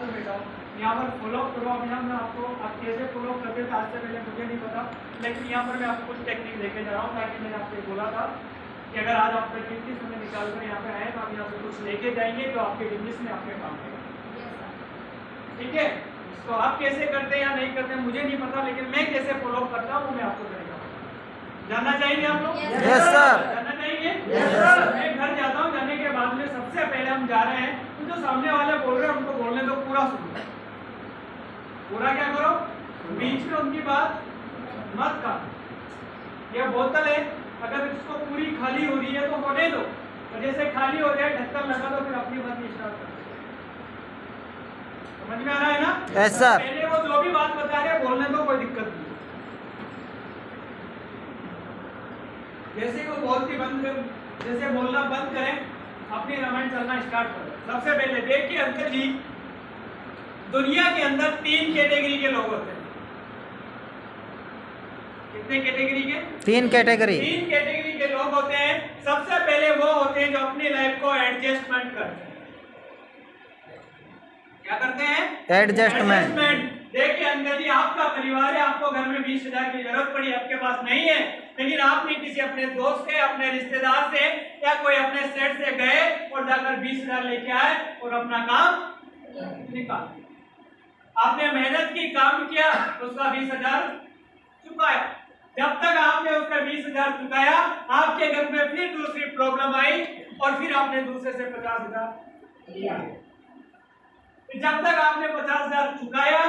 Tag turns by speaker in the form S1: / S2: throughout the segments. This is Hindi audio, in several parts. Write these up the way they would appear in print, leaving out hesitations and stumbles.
S1: को बैठाओ, यहाँ पर फॉलो करो। अब यहाँ मैं आपको आप कैसे फॉलो करते थे आज से पहले मुझे नहीं पता, लेकिन यहाँ पर मैं आपको कुछ टेक्निक लेके जा रहा हूँ, ताकि मैंने आपसे बोला था कि अगर आज आप कीमती समय निकाल कर यहाँ पे आए तो आप यहाँ से कुछ लेके जाएंगे जो आपके बिजनेस में आपके काम आएगा। ठीक है, तो आप कैसे करते हैं या नहीं करते हैं मुझे नहीं पता, लेकिन मैं कैसे फॉलो करता हूँ वो मैं आपको करेगा। जानना चाहेंगे आप लोग?
S2: Yes sir.
S1: जानना चाहिए? Yes sir. मैं घर जाता हूँ, जाने के बाद में सबसे पहले हम जा रहे हैं तो जो सामने वाले बोल रहे हैं उनको बोलने दो, पूरा सुनो। पूरा क्या करो, बीच में उनकी बात मत काटो। यह बोतल है, अगर इसको पूरी खाली हो रही है तो होने दो, और जैसे खाली हो जाए ढक्कन लगा दो, फिर अपनी बात स्टार्ट करो। समझ में आ रहा है ना?
S2: Yes sir.
S1: पहले वो जो भी बात बता रहे हैं बोलने दो, कोई दिक्कत नहीं। जैसे ही वो बोलती बंद कर, जैसे बोलना बंद करें, अपनी रामायण चलना स्टार्ट करो। सबसे पहले देखिए अंकल जी, दुनिया के अंदर 3 कैटेगरी के लोग होते हैं। कितने कैटेगरी के?
S2: 3 कैटेगरी।
S1: 3 कैटेगरी के लोग होते हैं। सबसे पहले वो होते हैं जो अपनी लाइफ को एडजस्टमेंट करते हैं। क्या करते हैं?
S2: एडजस्टमेंट।
S1: देखिए अंकल जी, आपका परिवार है, आपको घर में 20,000 की जरूरत पड़ी, आपके पास नहीं है, लेकिन आपने किसी अपने दोस्त से, अपने रिश्तेदार से या कोई अपने सेठ से गए और जाकर 20,000 लेके आए और अपना काम निकाल। आपने मेहनत की, काम किया, उसका 20,000 चुकाया। जब तक आपने उसका 20,000 चुकाया, आपके घर में फिर दूसरी प्रॉब्लम आई और फिर आपने दूसरे से 50,000 लिया। जब तक आपने 50,000 चुकाया,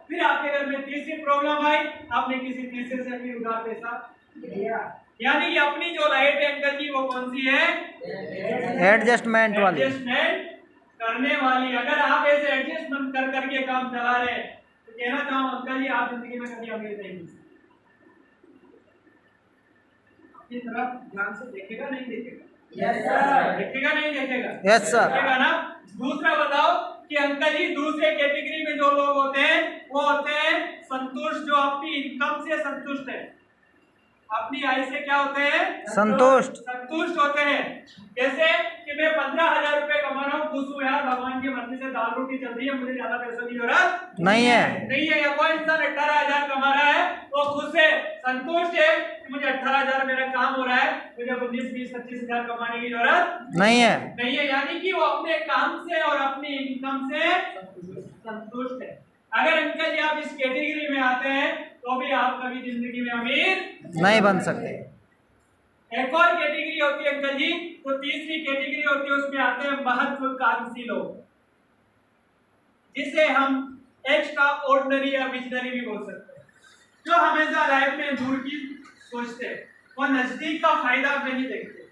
S1: फिर आपके घर में तीसरी प्रॉब्लम आई, आपने किसी तीसरे से भी उधार पैसा लिया। यानी कि अपनी जो लाइफ है अंकल जी वो कौन सी है?
S2: एडजस्टमेंट वाली।
S1: एडजस्टमेंट करने वाली। अगर आप ऐसे एडजस्टमेंट कर करके काम चला रहे हैं तो कहना चाहूँ अंकल जी, आप जिंदगी में कभी अमीर नहीं। अपनी तरफ ध्यान से देखेगा नहीं देखेगा? Yes sir. देखेगा नहीं देखेगा?
S2: Yes sir.
S1: देखेगा ना। दूसरा बताओ कि अंकल जी दूसरे कैटेगरी में जो लोग होते हैं वो होते हैं संतुष्ट, जो अपनी इनकम से संतुष्ट है, अपनी आय से क्या होते हैं? संतुष्ट होते हैं। जैसे कि मैं 15,000 रुपए कमा रहा हूँ, खुश हूँ यार, भगवान की मर्जी से दाल रोटी चल रही है, मुझे ज्यादा पैसों की जरूरत
S2: नहीं है।
S1: या कोई इंसान 18,000 कमा रहा है, वो खुश है, संतुष्ट है कि मुझे 18,000 मेरा काम हो रहा है, मुझे 19, 20, 25,000 कमाने की जरूरत नहीं है। यानी कि वो अपने काम से और अपनी इनकम से संतुष्ट है। अगर अंकल जी आप इस कैटेगरी में आते हैं तो भी आप कभी जिंदगी में अमीर
S2: नहीं बन सकते।
S1: एक और कैटेगरी होती है अंकल जी, तो तीसरी कैटेगरी होती है, उसमें आते हैं महत्वाकांक्षी लोग, जिसे हम एक्स्ट्रा ऑर्डिनरी या विजनरी भी बोल सकते हैं, जो हमेशा लाइफ में दूर की सोचते हैं, वो नजदीक का फायदा नहीं देखते,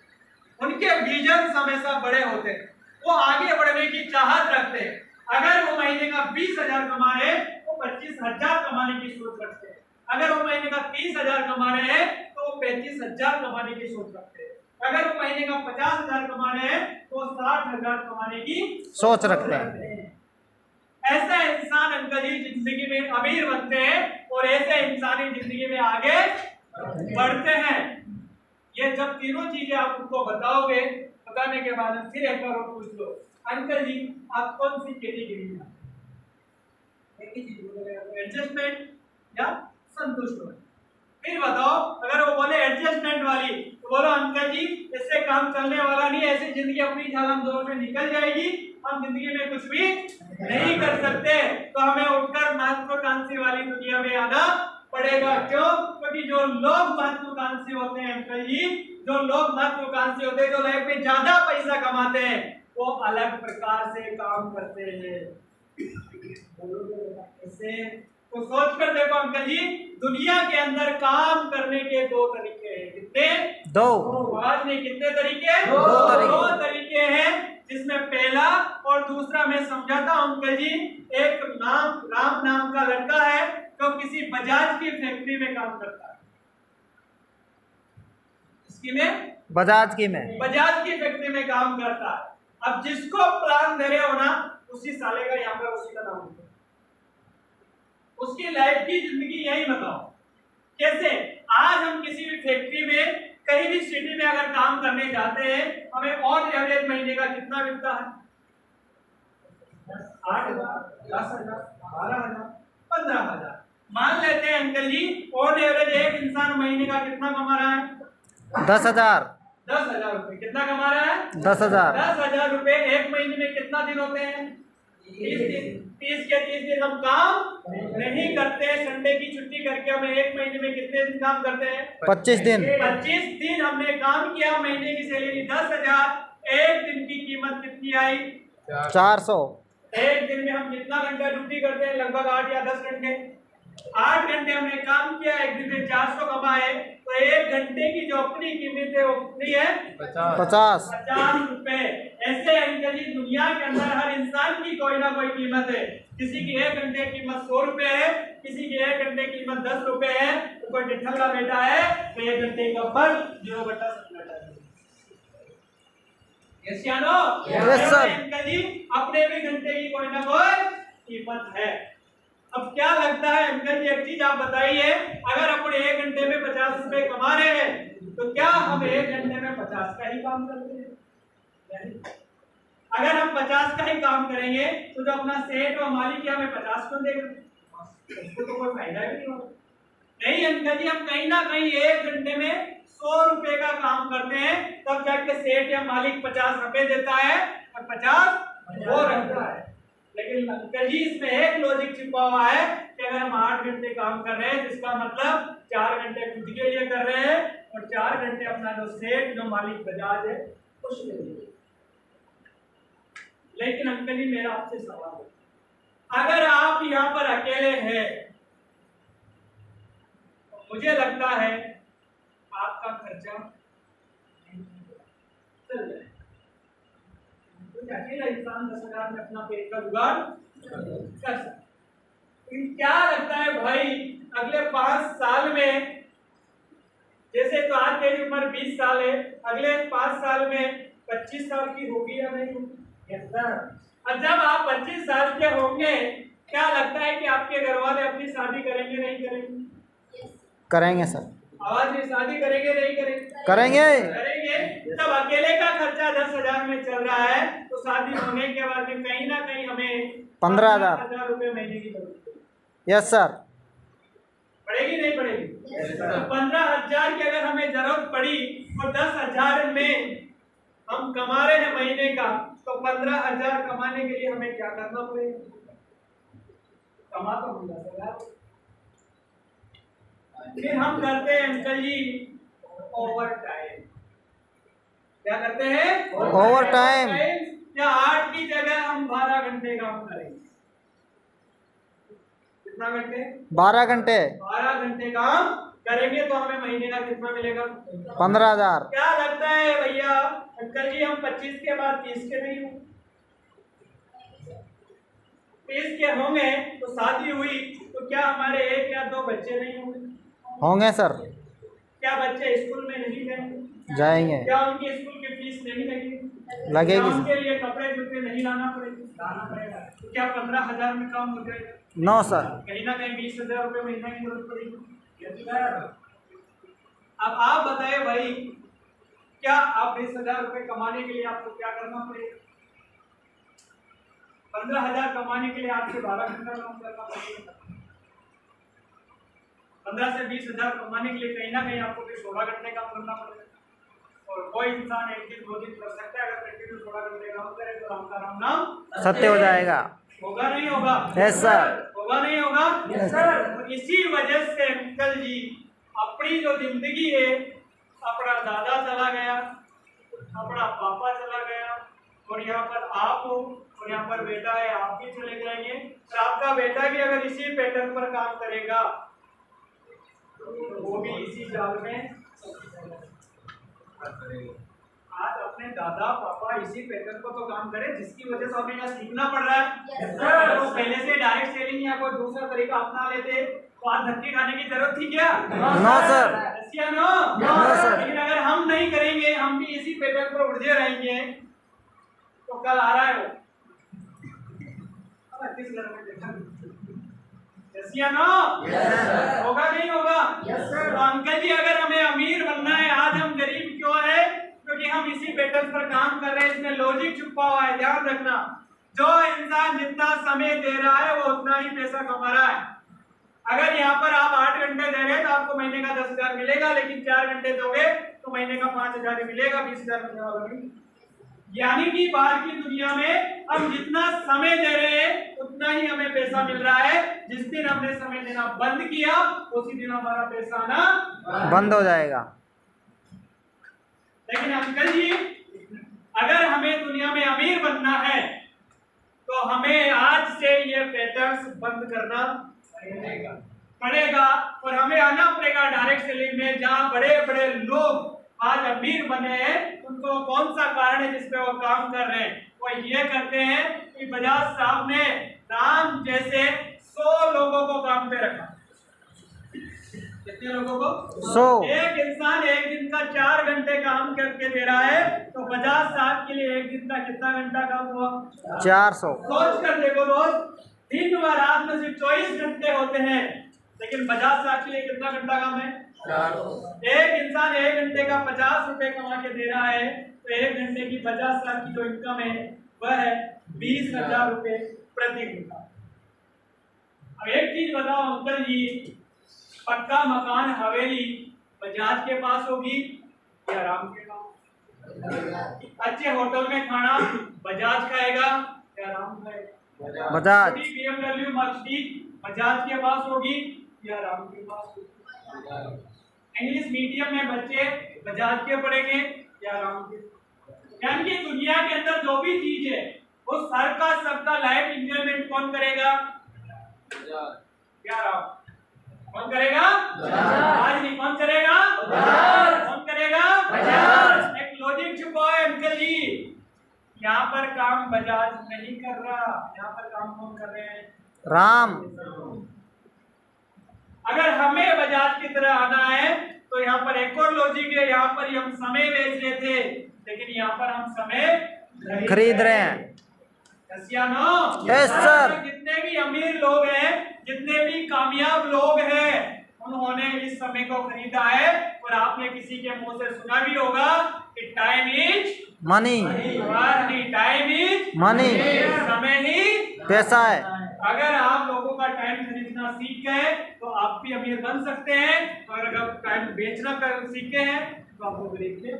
S1: उनके विजन हमेशा बड़े होते हैं, वो आगे बढ़ने की चाहत रखते हैं। अगर वो महीने का 20,000 कमा रहे हैं तो 25,000 कमाने की सोच रखते हैं। अगर वो महीने का 30,000 कमा रहे हैं तो वो 35,000 कमाने की सोच रखते हैं। अगर वो महीने का 50,000 कमा रहे हैं तो 60,000 कमाने की
S2: सोच रखते हैं।
S1: ऐसा इंसान अंकल जी जिंदगी में अमीर बनते हैं और ऐसे इंसान ही जिंदगी में आगे बढ़ते हैं। ये जब तीनों चीजें आप उनको बताओगे, बताने के बाद फिर एक बार पूछ लो, अंकल जी आप कौन सी कैटेगरी में? एक ही चीज बोलेगा, एडजस्टमेंट या संतुष्ट हो। फिर बताओ, अगर वो बोले एडजस्टमेंट वाली तो बोलो अंकल जी इससे काम चलने वाला नहीं, ऐसी जिंदगी अपनी झालम जोर में निकल जाएगी, हम जिंदगी में कुछ भी नहीं कर सकते, तो हमें उठकर महत्वाकांक्षी वाली दुनिया में आना पड़ेगा। क्यों? क्योंकि जो लोग महत्वाकांक्षी होते हैं अंकल जी, जो लोग महत्वाकांक्षी होते हैं, जो लाइफ में ज्यादा पैसा कमाते हैं, वो अलग प्रकार से काम करते हैं। ऐसे तो सोच कर देखो अंकल जी, दुनिया के अंदर काम करने के 2 तरीके हैं। कितने? 2। आज नहीं, कितने तरीके? 2 तरीके हैं, जिसमें पहला और दूसरा मैं समझाता हूं अंकल जी। एक राम नाम का लड़का है जो किसी बजाज की फैक्ट्री में काम करता है। इसकी में? बजाज की फैक्ट्री में काम करता है। अब जिसको प्लान दे रहे हो ना, उसी साले का यहाँ पर उसी का नाम होता है। उसकी लाइफ की जिंदगी यही बताओ कैसे। आज हम किसी भी फैक्ट्री में, कहीं भी सिटी में अगर काम करने जाते हैं, हमें ऑन एवरेज महीने का कितना मिलता है? 8,000। 10,000, 12,000, 15,000। मान लेते हैं अंकल जी ऑन एवरेज एक इंसान महीने का कितना कमा रहा है?
S2: 10,000।
S1: 10,000 रुपए। कितना कमा रहा है?
S2: 10,000।
S1: 10,000 रुपए। एक महीने में कितना दिन होते हैं? 30 दिन। 30 के 30 दिन हम काम नहीं करते। संडे की छुट्टी करके हम एक महीने में कितने दिन काम करते हैं?
S2: 25 दिन।
S1: 25 दिन हमने काम किया। महीने की सैलरी 10,000। एक दिन की कीमत कितनी आई?
S2: 400।
S1: एक दिन में हम कितना घंटा ड्यूटी करते हैं? लगभग 8 या 10 घंटे। 8 घंटे हमने काम किया, एक दिन में 400 कमाए, तो एक घंटे की जो अपनी कीमत है वो कितनी है?
S2: 50।
S1: 50 रुपए। ऐसे अंकल जी दुनिया के अंदर हर इंसान की कोई ना कोई कीमत है। किसी की एक घंटे की कीमत 100 रुपए है, किसी की एक घंटे की कीमत 10 रुपए है। तो कोई डिठल का बेटा है तो एक घंटे का फर्क 0/7 है। यस या नो?
S2: Yes sir.
S1: अंकल जी अपने भी घंटे की कोई ना कोई कीमत है। अब क्या लगता है अंकल जी, एक चीज आप बताइए, अगर अपने एक घंटे में 50 रुपए कमा रहे हैं तो क्या हम एक घंटे में 50 का ही काम करते हैं? अगर हम 50 का ही काम करेंगे तो जो अपना सेठ और मालिक है हमें 50 क्यों देगा? उसको तो कोई फायदा ही नहीं होगा। नहीं अंकल जी, हम कहीं ना कहीं एक घंटे में 100 रुपए का काम करते हैं, तब जाके सेठ या मालिक 50 रुपए देता है और 50 वो रखता है। लेकिन अंकल जी इसमें एक लॉजिक छिपा हुआ है कि अगर हम 8 घंटे काम कर रहे हैं जिसका मतलब 4 घंटे खुद के लिए कर रहे हैं और 4 घंटे अपना जो सेठ जो मालिक बजाज है उसके लिए। लेकिन अंकल जी मेरा आपसे सवाल है, अगर आप यहाँ पर अकेले हैं तो मुझे लगता है आपका खर्चा चल जाए। अकेला इंसान 10,000 में अपना पेट का जुगाड़ कर सकता। लेकिन क्या लगता है भाई, अगले 5 साल में, जैसे तो आज मेरी उम्र 20 साल है, अगले 5 साल में 25 साल की होगी या नहीं होगी? और जब आप 25 साल के होंगे, क्या लगता है कि आपके घर वाले अपनी शादी करेंगे नहीं करेंगे?
S2: करेंगे सर।
S1: आवाज में शादी करेंगे नहीं करेंगे?
S2: करेंगे।
S1: करेंगे। तब अकेले का खर्चा 10,000 में चल रहा है तो शादी होने के बाद में कहीं ना कहीं हमें
S2: 15,000
S1: रुपए महीने की जरूरत है।
S2: Yes sir.
S1: पड़ेगी नहीं पड़ेगी? तो 15,000 की अगर हमें जरूरत पड़ी और 10,000 में हम कमा रहे हैं महीने का, तो 15,000 कमाने के लिए हमें क्या करना पड़ेगा? कमा तो हम 10,000। फिर हम करते हैं अंकल जी ओवर टाइम। क्या करते हैं?
S2: Over time.
S1: या 8 की जगह हम 12 घंटे काम करेंगे। कितना घंटे?
S2: 12 घंटे।
S1: 12 घंटे काम करेंगे तो हमें महीने का कितना मिलेगा?
S2: 15,000।
S1: क्या लगता है भैया अंकल जी, हम 25 के बाद 30 के नहीं होंगे? 30 के होंगे तो शादी हुई तो क्या हमारे 1 या 2 बच्चे नहीं होंगे?
S2: होंगे सर।
S1: क्या बच्चे स्कूल में नहीं जाएंगे?
S2: जाएंगे।
S1: क्या उनकी स्कूल की फीस नहीं लगेगी?
S2: लगेगी।
S1: क्या उनके लिए कपड़े जूते नहीं लाना पड़ेगा? तो क्या 15,000 में काम हो जाएगा?
S2: No sir.
S1: कहीं ना कहीं 20,000 रुपए महीना की जरूरत पड़ेगी। अब आप बताए भाई, क्या आप 20,000 रुपए कमाने के लिए आपको क्या करना पड़ेगा? 15,000 कमाने के लिए आपसे 12 घंटा काम करना पड़ेगा। 15 से 20,000 कमाने के लिए कहीं ना कहीं आपको 16 घंटे काम करना पड़ेगा। और कोई इंसान 1 दिन 2 दिन कर सकता है, अगर कंटिन्यू 16 घंटे काम करे तो राम का राम नाम
S2: सत्य हो जाएगा।
S1: होगा नहीं होगा?
S2: Yes sir.
S1: होगा नहीं होगा?
S2: Yes sir.
S1: तो इसी वजह से अंकल जी अपनी जो जिंदगी है, अपना दादा चला गया, अपना पापा चला गया, और यहाँ पर आप हो और यहाँ पर बेटा है, आप भी चले जाएंगे। और आपका बेटा भी अगर इसी पैटर्न पर काम करेगा तो वो भी इसी जाल में। आज अपने दादा पापा इसी पैटर्न को तो काम करे जिसकी वजह से हमें यहाँ सीखना पड़ रहा है। तो पहले से डायरेक्ट सेलिंग या कोई दूसरा तरीका अपना लेते तो आज धक्के खाने की जरूरत थी क्या?
S2: No sir.
S1: No sir. लेकिन अगर हम नहीं करेंगे, हम भी इसी पैटर्न पर उलझे रहेंगे तो कल आ रहा है वो होगा नहीं होगा? तो अंकल जी अगर हमें अमीर बनना है, आज हम गरीब क्यों है? क्योंकि हम इसी पैटर्न पर काम कर रहे हैं। इसमें लॉजिक छुपा हुआ है, ध्यान रखना। जो इंसान जितना समय दे रहा है वो उतना ही पैसा कमा रहा है। अगर यहाँ पर आप 8 घंटे दे रहे हैं तो आपको महीने का 10,000 मिलेगा, लेकिन 4 घंटे दोगे तो महीने का 5,000 मिलेगा, 20,000 मिलने वाला नहीं। यानी कि बाहर की दुनिया में हम जितना समय दे रहे हैं उतना ही हमें पैसा मिल रहा है। जिस दिन हमने समय देना बंद किया उसी दिन हमारा पैसा आना
S2: बंद हो जाएगा।
S1: लेकिन अंकल जी, अगर हमें दुनिया में अमीर बनना है तो हमें आज से ये पैटर्न्स बंद करना पड़ेगा और हमें आना पड़ेगा डायरेक्ट सेलिंग में, जहां बड़े बड़े लोग आज अमीर बने हैं। उनको कौन सा कारण है जिसपे वो काम कर रहे हैं? वो ये करते हैं कि बजाज साहब ने राम जैसे 100 लोगों को काम पे रखा। कितने लोगों को?
S2: 100।
S1: एक इंसान एक दिन का 4 घंटे काम करके दे रहा है, तो बजाज साहब के लिए एक दिन का कितना घंटा काम हुआ?
S2: 400।
S1: सोच कर देखो, रोज दिन व रात में सिर्फ 24 घंटे होते हैं, लेकिन बजाज साहब के लिए कितना घंटा काम है? एक इंसान 1 घंटे का 50 रुपए कमा के दे रहा है, तो 1 घंटे की बजाज साहब की जो इनकम है वह है 20,000 रुपए प्रति घंटा। अब एक चीज बताओ अंकल जी, पक्का मकान हवेली बजाज के पास होगी या राम के पास? अच्छे होटल में खाना बजाज खाएगा या राम खाएगा?
S2: बजाज।
S1: BMW मर्सिडीज बजाज के पास होगी या राम के पास होगी? इंग्लिश मीडियम में बच्चे बजाज के पढ़ेंगे या राम के? यानी कि दुनिया के अंदर जो भी चीज है वो सबका लाइफ इंजॉयमेंट कौन करेगा? क्या राम? कौन करेगा? आज नहीं, कौन करेगा? कौन करेगा? एक लॉजिक छुपा है अंकल जी, यहाँ पर काम बजाज नहीं कर रहा, यहाँ पर काम कौन कर रहे हैं?
S2: राम।
S1: अगर हमें बजाज की तरह आना है तो यहाँ पर एक और लॉजिक है, यहाँ पर हम समय बेच रहे थे, लेकिन यहाँ पर हम समय
S2: खरीद रहे हैं।
S1: यस या नो?
S2: Yes sir.
S1: जितने भी अमीर लोग हैं, जितने भी कामयाब लोग हैं, उन्होंने इस समय को खरीदा है। और आपने किसी के मुंह से सुना भी होगा कि time is
S2: money.
S1: Time is
S2: money.
S1: समय ही
S2: पैसा है।
S1: अगर आप लोगों का टाइम खरीदना सीख गए तो आप भी अमीर बन सकते हैं, और अगर टाइम बेचना सीखे हैं तो आपको गरीब थे।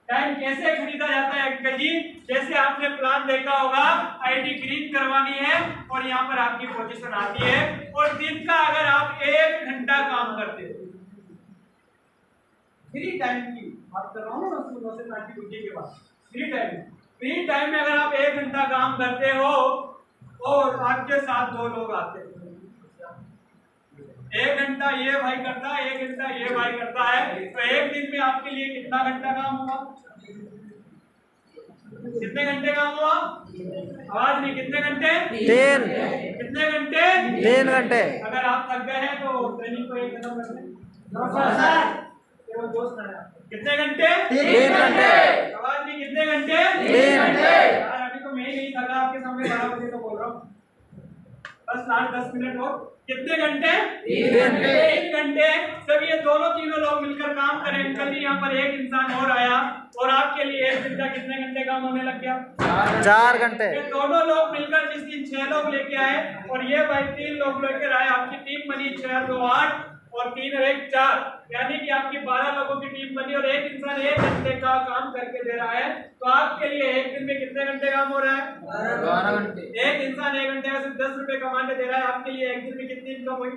S1: टाइम कैसे खरीदा जाता है अंकल जी? जैसे आपने प्लान देखा होगा, आईडी ग्रीन करवानी है और यहाँ पर आपकी पोजीशन आती है, और दिन का अगर आप 1 घंटा काम करते हो, फ्री टाइम की बात कर रहा हूँ ना, सुबह से रात की ड्यूटी के बाद फ्री टाइम में अगर आप 1 घंटा काम करते हो और आपके साथ 2 लोग आते हैं, 1 घंटा ये भाई करता है, 1 घंटा ये भाई करता है, तो एक दिन में आपके लिए कितना घंटा काम हुआ? कितने घंटे काम हुआ? आवाज नहीं, कितने घंटे?
S2: 3।
S1: कितने घंटे?
S2: 3 घंटे।
S1: अगर आप थक गए हैं तो ट्रेनिंग को 1 खत्म कर दें। कितने घंटे?
S2: 3 घंटे।
S1: आवाज नहीं, कितने घंटे?
S2: 3 घंटे।
S1: यार अभी तो मैं ही नहीं थका आपके सामने, 12 बजे तो बोल रहा हूँ, बस 10 मिनट और। कितने घंटे? 3 घंटे। जब ये दोनों तीनों लोग मिलकर काम करें अंकल जी, यहाँ पर एक इंसान और आया और आपके लिए एक दिन का कितने घंटे काम होने लग गया?
S2: 4 घंटे।
S1: ये दोनों लोग मिलकर जिस दिन 6 लोग लेके आए और ये भाई 3 लोग लेकर आए, आपकी टीम बनी 6 2 8 और 3 और 1 4, यानी कि आपकी 12 लोगों की टीम बनी और एक इंसान 1 घंटे का काम करके दे रहा है। तो आपके लिए एक दिन में कितने घंटे काम हो रहा है?
S2: 12 घंटे।
S1: एक इंसान 1 घंटे में सिर्फ 10 रुपए कमाने दे रहा है, आपके लिए एक दिन में कितनी इनकम हुई?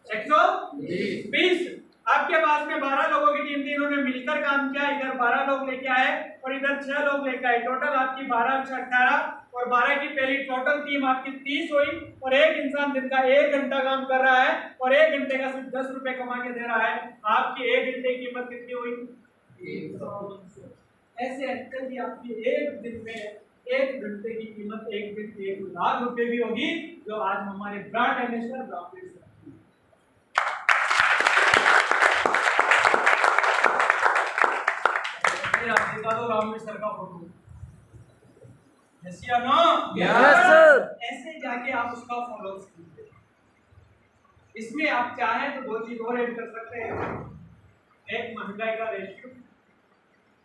S1: 120। आपके पास में 12 लोगों की टीम थी, इन्होंने मिलकर काम किया, इधर 12 लोग लेके आए और इधर 6 लोग लेके आए, टोटल आपकी 12 6 18 और 12 की पहली टोटल टीम आपकी 30 हुई। और एक इंसान दिन का 1 घंटा काम कर रहा है और 1 घंटे का सिर्फ 10 रुपए कमा के दे रहा है, आपकी 1 घंटे की कीमत कितनी हुई? ऐसे अंकल जी आपकी एक दिन में 1 घंटे की कीमत एक दिन 1 लाख रुपए भी होगी, जो आज हमारे ब्रांड एम्बेसडर रामवीर सर। आप दिखा दो रामवीर सर का फोटो। यस या नो?
S2: Yes sir.
S1: ऐसे जाके आप उसका फॉलो कीजिए। इसमें आप चाहें तो 2 चीज और ऐड कर सकते हैं, एक महंगाई का रेशियो